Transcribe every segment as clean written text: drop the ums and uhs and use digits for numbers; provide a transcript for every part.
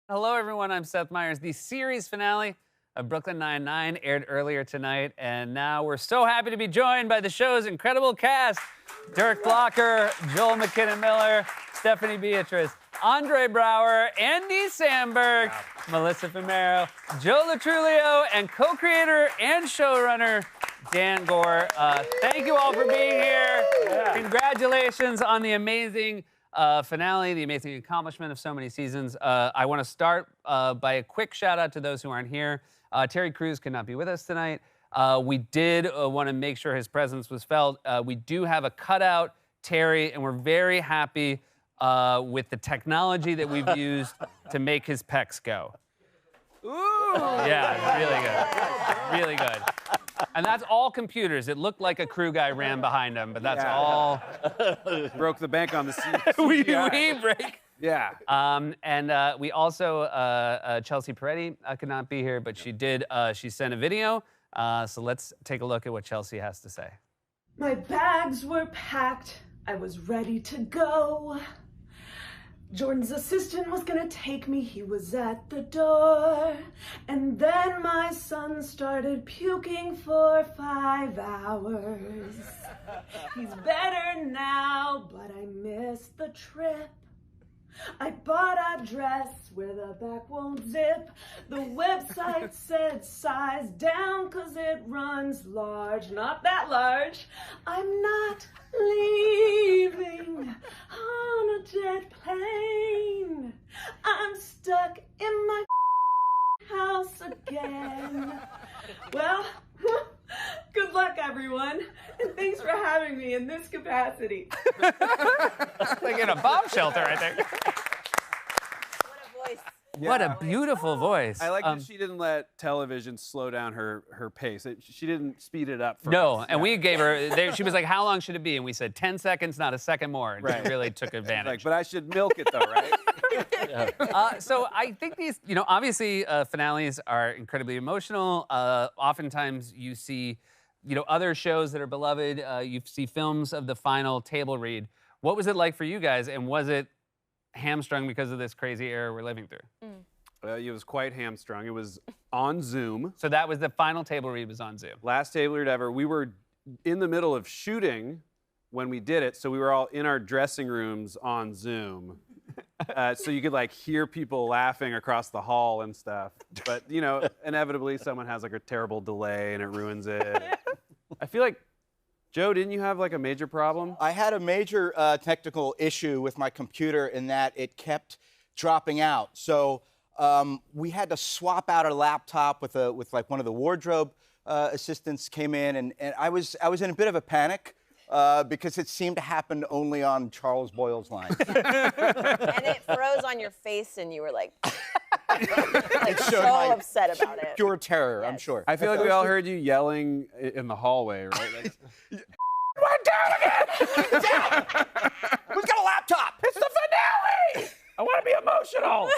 Hello, everyone. I'm Seth Meyers. The series finale of Brooklyn Nine-Nine aired earlier tonight, and now we're so happy to be joined by the show's incredible cast. Dirk Blocker, Joel McKinnon-Miller, Stephanie Beatrice, Andre Brower, Andy Samberg, Melissa Fumero, Joe Latrulio, and co-creator and showrunner Dan Gore. Thank you all for being here. Congratulations on the amazing finale, the amazing accomplishment of so many seasons. I want to start by a quick shout out to those who aren't here. Terry Crews could not be with us tonight. We did want to make sure his presence was felt. We do have a cutout Terry, and we're very happy with the technology that we've used to make his pecs go. Ooh! Yeah, really good. Really good. And that's all computers. It looked like a crew guy ran behind him, but that's all. Broke the bank on the we CGI. break. Yeah. And we also, Chelsea Peretti could not be here, but she did, she sent a video. So let's take a look at what Chelsea has to say. My bags were packed. I was ready to go. Jordan's assistant was gonna take me. He was at the door. And then my son started puking for 5 hours. He's better now, but I missed the trip. I bought a dress where the back won't zip. The website said size down 'cause it runs large, not that large. I'm not leaving on a jet plane. I'm stuck in my house again. Well, good luck, everyone, and thanks for having me in this capacity. Like in a bomb shelter, I think. What a voice. What a beautiful voice. I like that she didn't let television slow down her pace. She didn't speed it up for No, us. and we gave her, she was like, how long should it be? And we said 10 seconds, not a second more. And Right. she really took advantage. Like, but I should milk it though, right? So I think these, obviously finales are incredibly emotional. Oftentimes you see, other shows that are beloved. You see films of the final table read. What was it like for you guys? And was it hamstrung because of this crazy era we're living through? It was quite hamstrung. It was on Zoom. So that was the final table read was on Zoom. Last table read ever. We were in the middle of shooting when we did it, so we were all in our dressing rooms on Zoom. So you could hear people laughing across the hall and stuff. But inevitably someone has a terrible delay and it ruins it. I feel like, Joe, didn't you have a major problem? I had a major technical issue with my computer in that it kept dropping out. So we had to swap out our laptop with one of the wardrobe assistants came in, and I was in a bit of a panic because it seemed to happen only on Charles Boyle's line. And it froze on your face, and you were like so my upset about it. Pure terror, I'm Yes. sure. I feel like we all heard you yelling in the hallway, right? Went down again! Down! Who's got a laptop? It's the finale! I want to be emotional.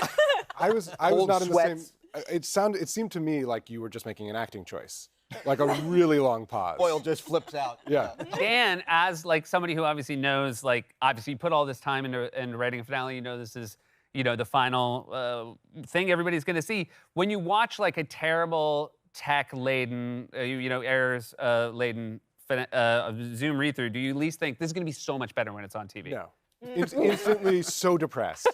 I was Cold not in sweats. the same. It seemed to me like you were just making an acting choice, like a really long pause. Boyle just flips out. Yeah. Dan, as somebody who obviously knows, obviously you put all this time into writing a finale, this is, the final thing everybody's going to see. When you watch a terrible tech-laden, errors-laden Zoom read-through, do you at least think this is going to be so much better when it's on TV? No. Instantly so depressed.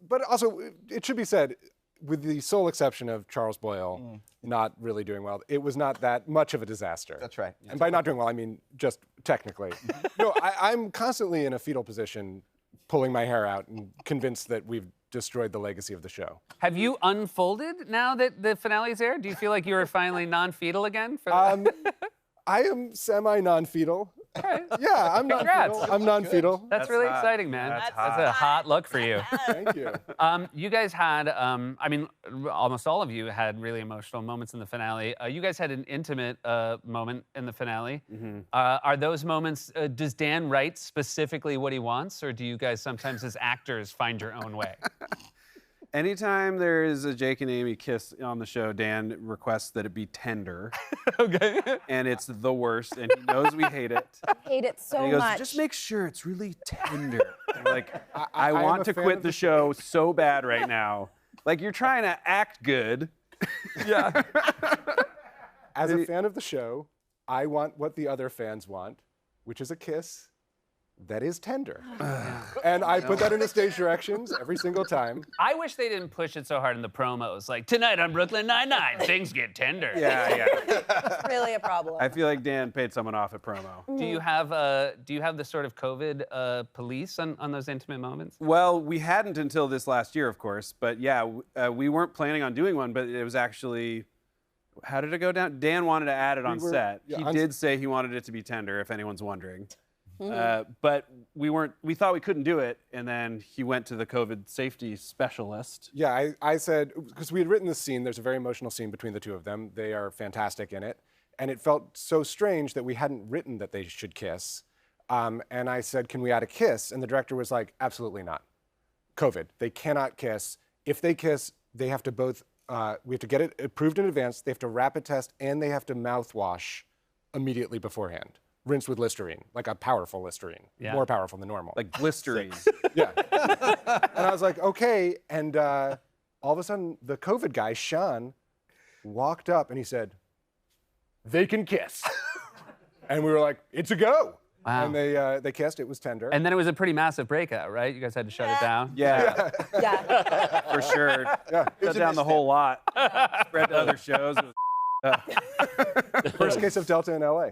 But also, it should be said, with the sole exception of Charles Boyle not really doing well, it was not that much of a disaster. That's right. And by not doing well, I mean just technically. No, I'm constantly in a fetal position, pulling my hair out and convinced that we've destroyed the legacy of the show. Have you unfolded now that the finale's aired? Do you feel like you are finally non-fetal again? I am semi-non-fetal. Right. Yeah, I'm Congrats. non-fetal. I'm non-fetal. That's really hot. exciting, man. That's That's a hot look for you. Thank you. You guys had, almost all of you had really emotional moments in the finale. You guys had an intimate moment in the finale. Are those moments, does Dan write specifically what he wants, or do you guys sometimes as actors find your own way? Anytime there is a Jake and Amy kiss on the show, Dan requests that it be tender. Okay. And it's the worst, and he knows we hate it. Hate it so And he goes, much. just make sure it's really tender. And I'm like, I am want a to fan quit of the the show so bad right now. Like, you're trying to act good. Yeah. As a fan of the show, I want what the other fans want, which is a kiss that is tender. And I put that into stage directions every single time. I wish they didn't push it so hard in the promos. Like, tonight on Brooklyn Nine-Nine, things get tender. Yeah. It's really a problem. I feel like Dan paid someone off at promo. Do you have the sort of COVID police on those intimate moments? Well, we hadn't until this last year, of course. But yeah, we weren't planning on doing one, but it was actually, how did it go down? Dan wanted to add it on set. yeah, He on did say he wanted it to be tender, if anyone's wondering. But we thought we couldn't do it, and then he went to the COVID safety specialist. Yeah, I said, because we had written this scene, there's a very emotional scene between the two of them. They are fantastic in it. And it felt so strange that we hadn't written that they should kiss. And I said, can we add a kiss? And the director was like, absolutely not. COVID, they cannot kiss. If they kiss, they have to both, we have to get it approved in advance, they have to rapid test, and they have to mouthwash immediately beforehand. Rinse with Listerine, like a powerful Listerine, more powerful than normal. Like blistering. Yeah. And I was like, okay. And all of a sudden, the COVID guy, Sean, walked up and he said, they can kiss. And we were like, it's a go. Wow. And they kissed. It was tender. And then it was a pretty massive breakout, right? You guys had to shut it down. Yeah, Yeah. for sure. Yeah. Shut down the whole lot. Spread to other shows. First case of Delta in LA.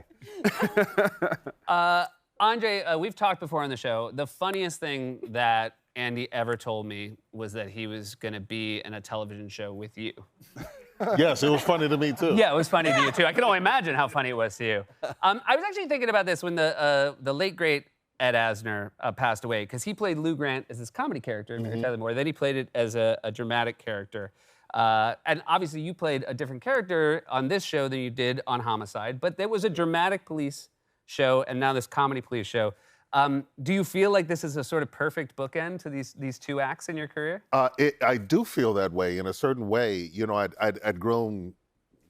Andre, we've talked before on the show. The funniest thing that Andy ever told me was that he was going to be in a television show with you. Yes, it was funny to me too. Yeah, it was funny to you too. I can only imagine how funny it was to you. I was actually thinking about this when the late great Ed Asner passed away, because he played Lou Grant as this comedy character in Mary Tyler Moore. Then he played it as a dramatic character. And obviously you played a different character on this show than you did on Homicide, but there was a dramatic police show and now this comedy police show. Do you feel like this is a sort of perfect bookend to these two acts in your career? I do feel that way in a certain way. You know, I'd grown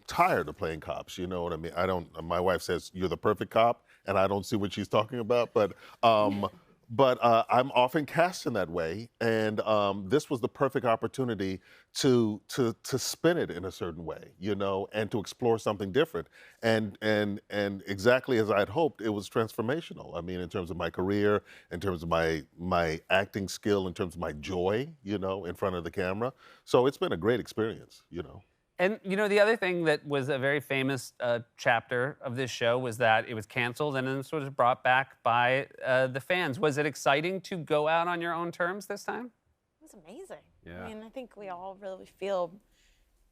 tired of playing cops. You know what I mean? My wife says, you're the perfect cop, and I don't see what she's talking about, but I'm often cast in that way, and this was the perfect opportunity to spin it in a certain way, you know, and to explore something different. And exactly as I had hoped, it was transformational. I mean, in terms of my career, in terms of my acting skill, in terms of my joy, you know, in front of the camera. So it's been a great experience, you know. And, you know, the other thing that was a very famous chapter of this show was that it was canceled and then sort of brought back by the fans. Was it exciting to go out on your own terms this time? It was amazing. Yeah. I mean, I think we all really feel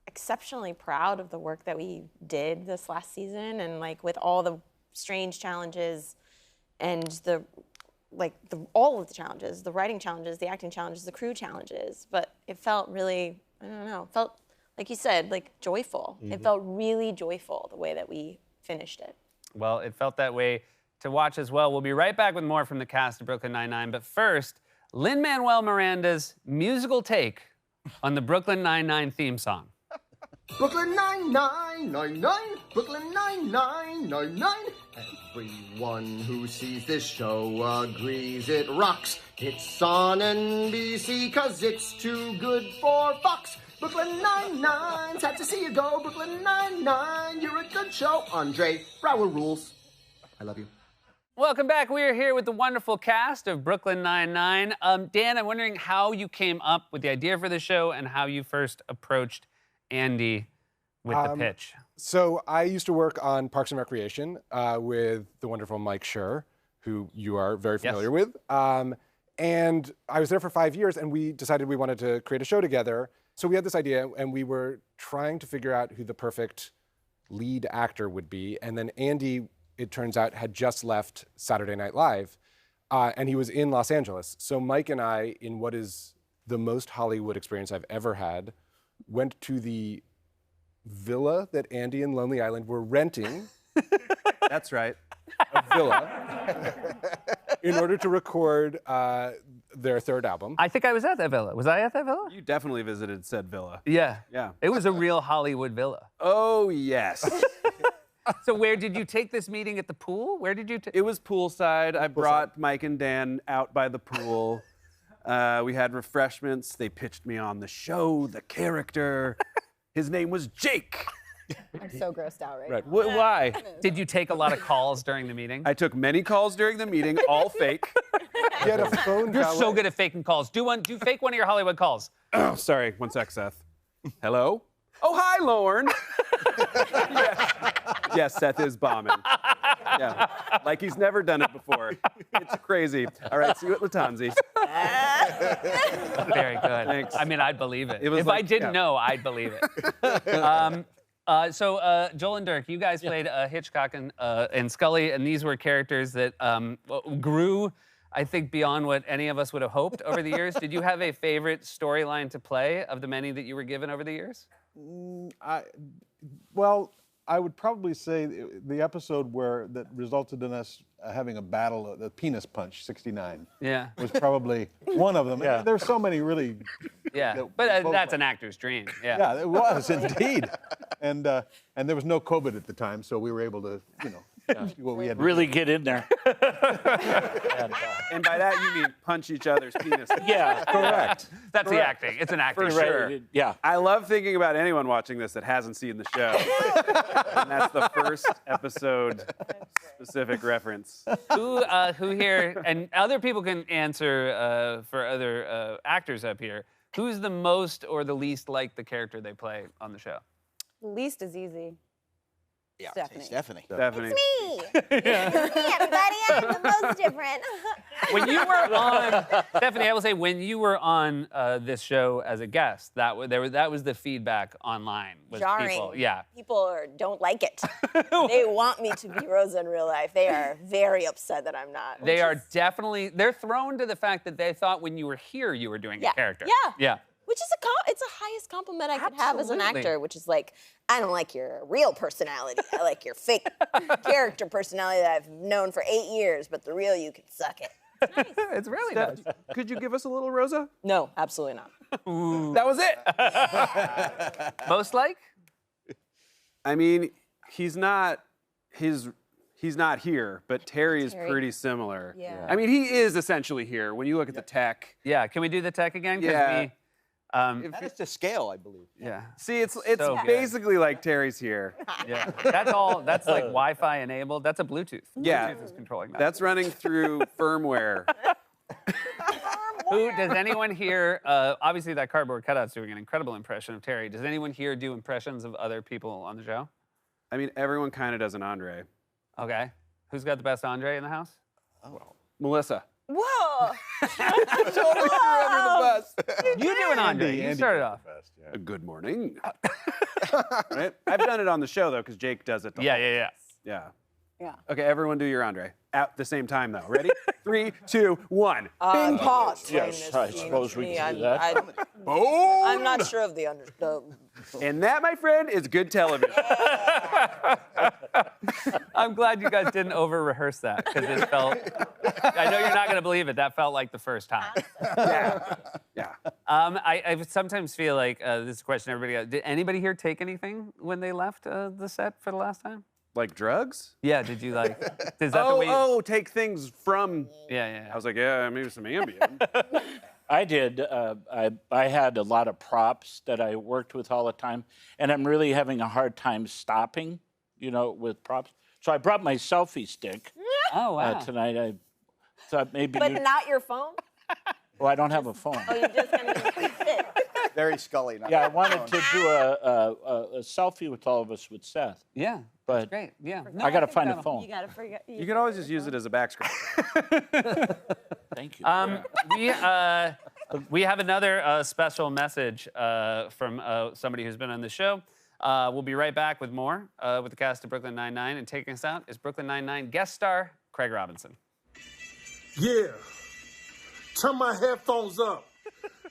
exceptionally proud of the work that we did this last season, and like with all the strange challenges and all of the challenges, the writing challenges, the acting challenges, the crew challenges. But it felt really, I don't know, felt like you said, like joyful. It felt really joyful the way that we finished it. Well, it felt that way to watch as well. We'll be right back with more from the cast of Brooklyn Nine-Nine. But first, Lin-Manuel Miranda's musical take on the Brooklyn Nine-Nine theme song. Brooklyn Nine-Nine, Nine-Nine, Brooklyn Nine-Nine, Nine-Nine. Everyone who sees this show agrees it rocks. It's on NBC 'cause it's too good for Fox. Brooklyn Nine-Nine, sad to see you go. Brooklyn Nine-Nine, you're a good show. Andre Brower rules. I love you. Welcome back. We are here with the wonderful cast of Brooklyn Nine-Nine. Dan, I'm wondering how you came up with the idea for the show and how you first approached Andy with the pitch. So I used to work on Parks and Recreation with the wonderful Mike Schur, who you are very familiar with. And I was there for 5 years, and we decided we wanted to create a show together. So we had this idea, and we were trying to figure out who the perfect lead actor would be. And then Andy, it turns out, had just left Saturday Night Live, and he was in Los Angeles. So Mike and I, in what is the most Hollywood experience I've ever had, went to the villa that Andy and Lonely Island were renting. That's right. A villa in order to record their third album. I think I was at that villa. Was I at that villa? You definitely visited said villa. Yeah. Yeah. It was a real Hollywood villa. Oh, yes. So where did you take this meeting at the pool? Where did you It was poolside. I brought Mike and Dan out by the pool. We had refreshments. They pitched me on the show, the character. His name was Jake. I'm so grossed out right, Right. now. Why? Did you take a lot of calls during the meeting? I took many calls during the meeting, all fake. You had a phone You're valet. so good at faking calls. Do fake one of your Hollywood calls. Oh, sorry. One sec, Seth. Hello? Oh, hi, Lorne. Yes, Seth is bombing. Yeah. Like he's never done it before. It's crazy. All right, see you at Latanzi. Very good. Thanks. I mean, I'd believe it. It was If I like- didn't yeah. know, I'd believe it. So Joel and Dirk, you guys played Hitchcock and Scully, and these were characters that grew, I think, beyond what any of us would have hoped over the years. Did you have a favorite storyline to play of the many that you were given over the years? Well, I would probably say the episode that resulted in us having a battle, the penis punch, 69, Yeah. was probably one of them. Yeah. There's so many really. Yeah. But that's an actor's dream. Yeah. Yeah, it was indeed. And there was no COVID at the time, so we were able to, do what we had to Really do. get in there. And by that, you mean punch each other's penis. Yeah, correct. That's the acting. It's an acting. For sure. Yeah. I love thinking about anyone watching this that hasn't seen the show. And that's the first episode specific reference. Who here, and other people can answer for other actors up here, who's the most or the least like the character they play on the show? Least is easy. Yeah, Stephanie. Stephanie. Me, everybody. I'm the most different. When you were on, Stephanie, I will say, when you were on this show as a guest, that was the feedback online. Was Jarring. People, yeah. People don't like it. They want me to be Rosa in real life. They are very upset that I'm not. They are definitely, they're thrown to the fact that they thought when you were here, you were doing a character. Yeah. Yeah. Which is it's a highest compliment I could have as an Absolutely. actor, which is like, I don't like your real personality. I like your fake character personality that I've known for 8 years, but the real you can suck it. It's really nice. Could you give us a little Rosa? No, absolutely not. That was it. Most like? I mean, he's not here, but Terry is Terry. pretty similar. Yeah. I mean, he is essentially here. When you look at the tech, Yeah. Can we do the tech again? 'Cause Yeah. That is to scale, I believe. yeah. see, it's So good. basically like Terry's here. Yeah. That's all. That's like Wi-Fi enabled. That's a Bluetooth. Yeah. Bluetooth is controlling that. That's running through firmware. Who does anyone here? Obviously, that cardboard cutout's doing an incredible impression of Terry. Does anyone here do impressions of other people on the show? I mean, everyone kind of does an Andre. Okay. Who's got the best Andre in the house? Melissa. Whoa! Totally threw her under the bus. You do an Andre. You Andy started did off. the best, yeah. Good morning. Right? I've done it on the show though, because Jake does it. Yeah. Yeah. Yeah. Okay, everyone do your Andre at the same time though. Ready? 3, 2, 1. Bing pause. Yes, I suppose we can do that. I'm not sure of the And that, my friend, is good television. I'm glad you guys didn't over-rehearse that because it felt. I know you're not going to believe it. That felt like the first time. Yeah. I sometimes feel like this is a question everybody got. Did anybody here take anything when they left the set for the last time? Like drugs? Yeah. Did you like? Is that the way? Take things from. Yeah. I was like, yeah, maybe some Ambien. I did. I had a lot of props that I worked with all the time, and I'm really having a hard time stopping, with props. So I brought my selfie stick Oh wow. tonight. I thought maybe. But not your phone? Well, I don't have a phone. Oh, you just kind of sit. Very Scully. Not Yeah, I my wanted own. to do a selfie with all of us with Seth, Yeah. but Great. Yeah. I got to find a You phone. gotta forget. You can always just use it as a back scratcher. Thank you. We have another special message from somebody who's been on the show. We'll be right back with more with the cast of Brooklyn Nine-Nine, and taking us out is Brooklyn Nine-Nine guest star Craig Robinson. Yeah. Turn my headphones up.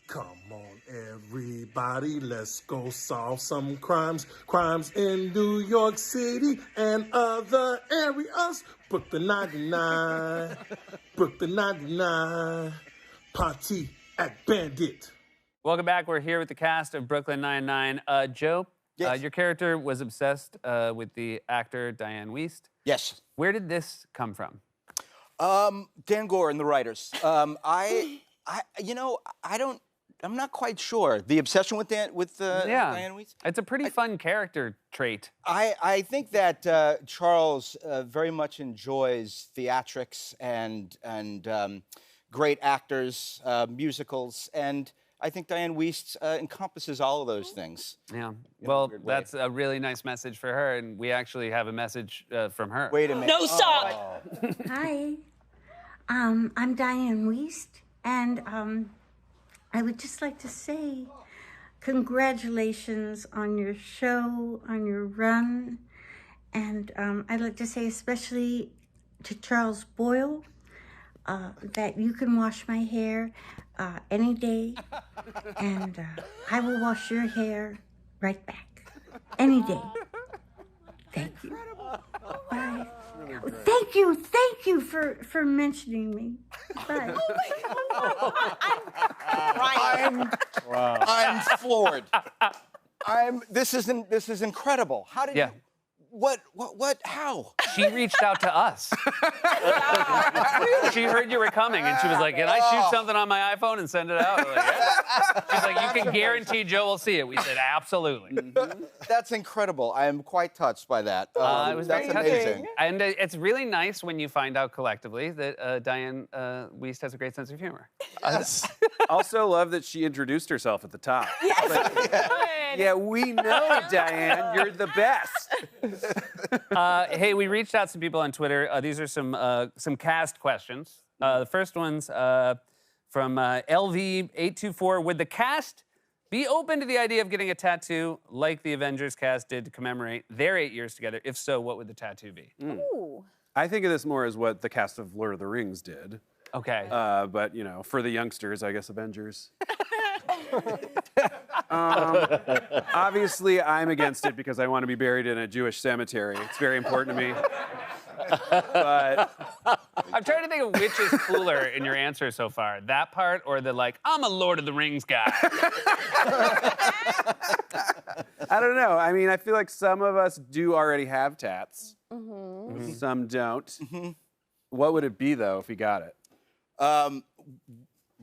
Come on, everybody, let's go solve some crimes. Crimes in New York City and other areas. Brooklyn 99. Brooklyn 99. Pontiac Bandit. Welcome back. We're here with the cast of Brooklyn Nine-Nine. Joe, Yes. your character was obsessed with the actor Diane Wiest. Yes. Where did this come from? Dan Gore and the writers. I'm not quite sure. The obsession with Diane Wiest? It's a pretty fun character trait. I think that Charles very much enjoys theatrics and great actors, musicals, and I think Diane Wiest encompasses all of those things. Yeah. in a Well, weird way. that's a really nice message for her, and we actually have a message from her. Wait a minute. No, stop! Hi, I'm Diane Wiest, and I would just like to say congratulations on your show, on your run, and I'd like to say especially to Charles Boyle that you can wash my hair any day, and I will wash your hair right back any day. Thank you. Bye. Thank you for mentioning me. Bye. I'm floored. This is incredible. How did you? What? How? She reached out to us. She heard you were coming, and she was like, "Can I shoot something on my iPhone and send it out?" We're like, yeah. She's like, "You can guarantee Joe will see it." We said, "Absolutely." That's incredible. I am quite touched by that. It was That's very touching. amazing. And it's really nice when you find out collectively that Diane Wiest has a great sense of humor. Yes. Also love that she introduced herself at the top. Yes. Yeah, we know, Diane, you're the best. Hey, we reached out to some people on Twitter. These are some cast questions. The first one's from LV824. Would the cast be open to the idea of getting a tattoo like the Avengers cast did to commemorate their 8 years together? If so, what would the tattoo be? Ooh. I think of this more as what the cast of Lord of the Rings did. Okay. But, you know, for the youngsters, I guess Avengers. Obviously, I'm against it because I want to be buried in a Jewish cemetery. It's very important to me. But I'm trying to think of which is cooler in your answer so far. That part or the, like, I'm a Lord of the Rings guy. I don't know. I mean, I feel like some of us do already have tats. Some don't. What would it be, though, if he got it?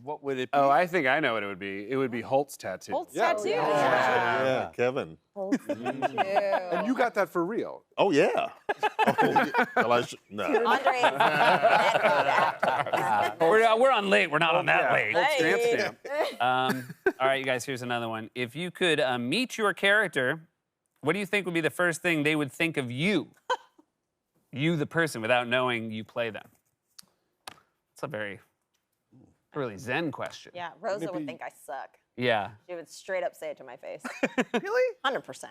What would it be? Oh, I think I know what it would be. It would be Holt's tattoo. Holt's tattoo. Yeah, Kevin. And you got that for real. Oh, yeah. Well, no. Andre. We're on late. We're not on that late. Holt's tramp stamp. All right, you guys, here's another one. If you could meet your character, what do you think would be the first thing they would think of you? You, the person, without knowing you play them. It's a very really zen question. Yeah, Rosa would think I suck. Yeah. She would straight up say it to my face. Really? 100%.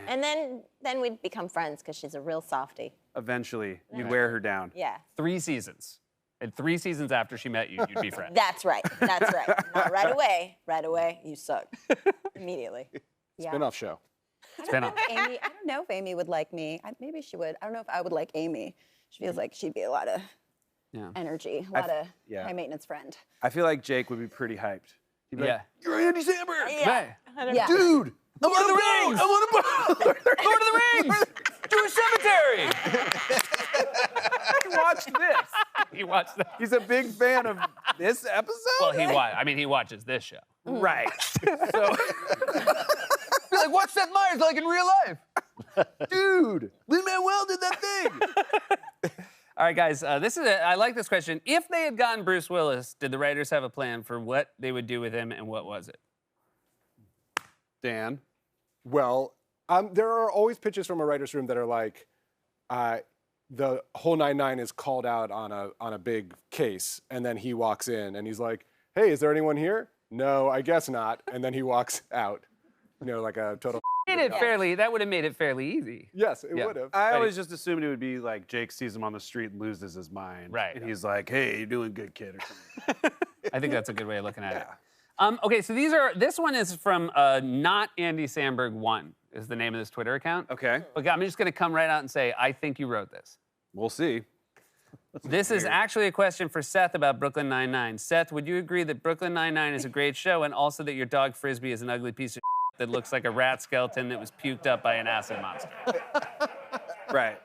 And then we'd become friends because she's a real softie. Eventually, you'd wear her down. Yeah. 3 seasons. And 3 seasons after she met you, you'd be friends. That's right. That's right. Not right away. Right away, you suck. Immediately. Yeah. Spin-off show. Spin-off. Amy, I don't know if Amy would like me. Maybe she would. I don't know if I would like Amy. She feels like she'd be a lot of energy, a lot of high maintenance friend. I feel like Jake would be pretty hyped. He'd be like, You're Andy Samberg. Yeah. Yeah. Dude, I'm on the Rings. I'm on a boat. Lord of the Rings. Jewish cemetery. He watched this. He watched that. He's a big fan of this episode? Well, he watches this show. Right. So, Be like, what's Seth Meyers like in real life? dude, Lin-Manuel did that thing. All right, guys, I like this question. If they had gotten Bruce Willis, did the writers have a plan for what they would do with him, and what was it? Dan? Well, there are always pitches from a writer's room that are like, the whole 9-9 is called out on a big case, and then he walks in, and he's like, hey, is there anyone here? No, I guess not. And then he walks out. You know, like a total... That would have made it fairly easy. Yes, it would have. I always just assumed it would be like Jake sees him on the street and loses his mind. Right. And he's like, hey, you're doing good, kid, or something. I think that's a good way of looking at it. Okay, so this one is from Not Andy Samberg 1 is the name of this Twitter account. Okay. Okay, I'm just going to come right out and say, I think you wrote this. We'll see. This is actually a question for Seth about Brooklyn Nine-Nine. Seth, would you agree that Brooklyn Nine-Nine is a great show and also that your dog Frisbee is an ugly piece of that looks like a rat skeleton that was puked up by an acid monster? Right.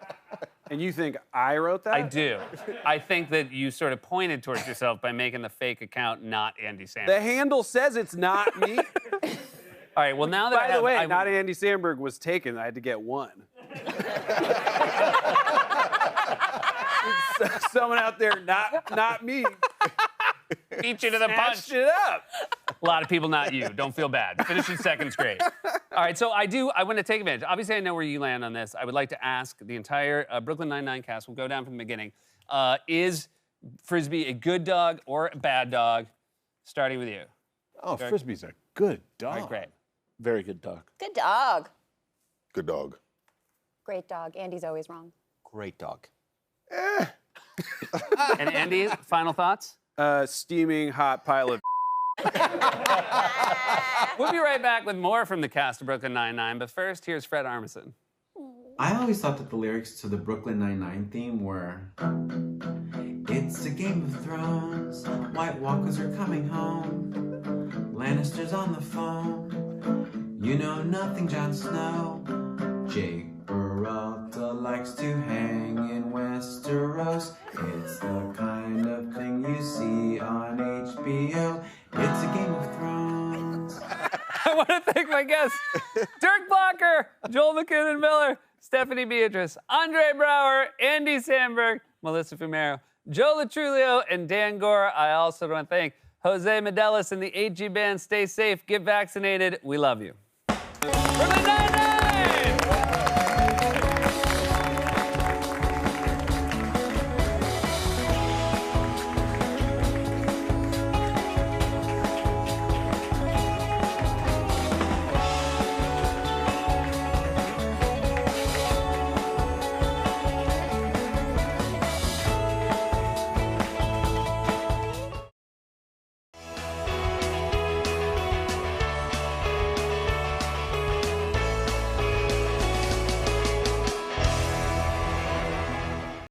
And you think I wrote that? I do. I think that you sort of pointed towards yourself by making the fake account not Andy Samberg. The handle says it's not me. All right, well, now that By the way, not Andy Samberg was taken. I had to get one. Someone out there, not me. Beat you to the punch. Snatched it up. A lot of people, not you. Don't feel bad. Finishing second's great. All right, so I want to take advantage. Obviously, I know where you land on this. I would like to ask the entire Brooklyn Nine-Nine cast. We'll go down from the beginning. Is Frisbee a good dog or a bad dog? Starting with you. Oh, Frisbee's a good dog. All right, great. Very good dog. Good dog. Good dog. Great dog. Andy's always wrong. Great dog. And Andy, final thoughts? Steaming hot pile of. We'll be right back with more from the cast of Brooklyn Nine-Nine, but first, here's Fred Armisen. I always thought that the lyrics to the Brooklyn Nine-Nine theme were, it's a Game of Thrones, White Walkers are coming home, Lannister's on the phone, you know nothing, Jon Snow, Jake Peralta likes to hang in Westeros, it's the kind of thing you see on HBO, it's a Game of Thrones. I want to thank my guests, Dirk Blocker, Joel McKinnon-Miller, Stephanie Beatrice, Andre Braugher, Andy Samberg, Melissa Fumero, Joe Latrulio, and Dan Gore. I also want to thank Jose Medelis and the 8G band. Stay safe, get vaccinated. We love you. Brooklyn Nine-Nine!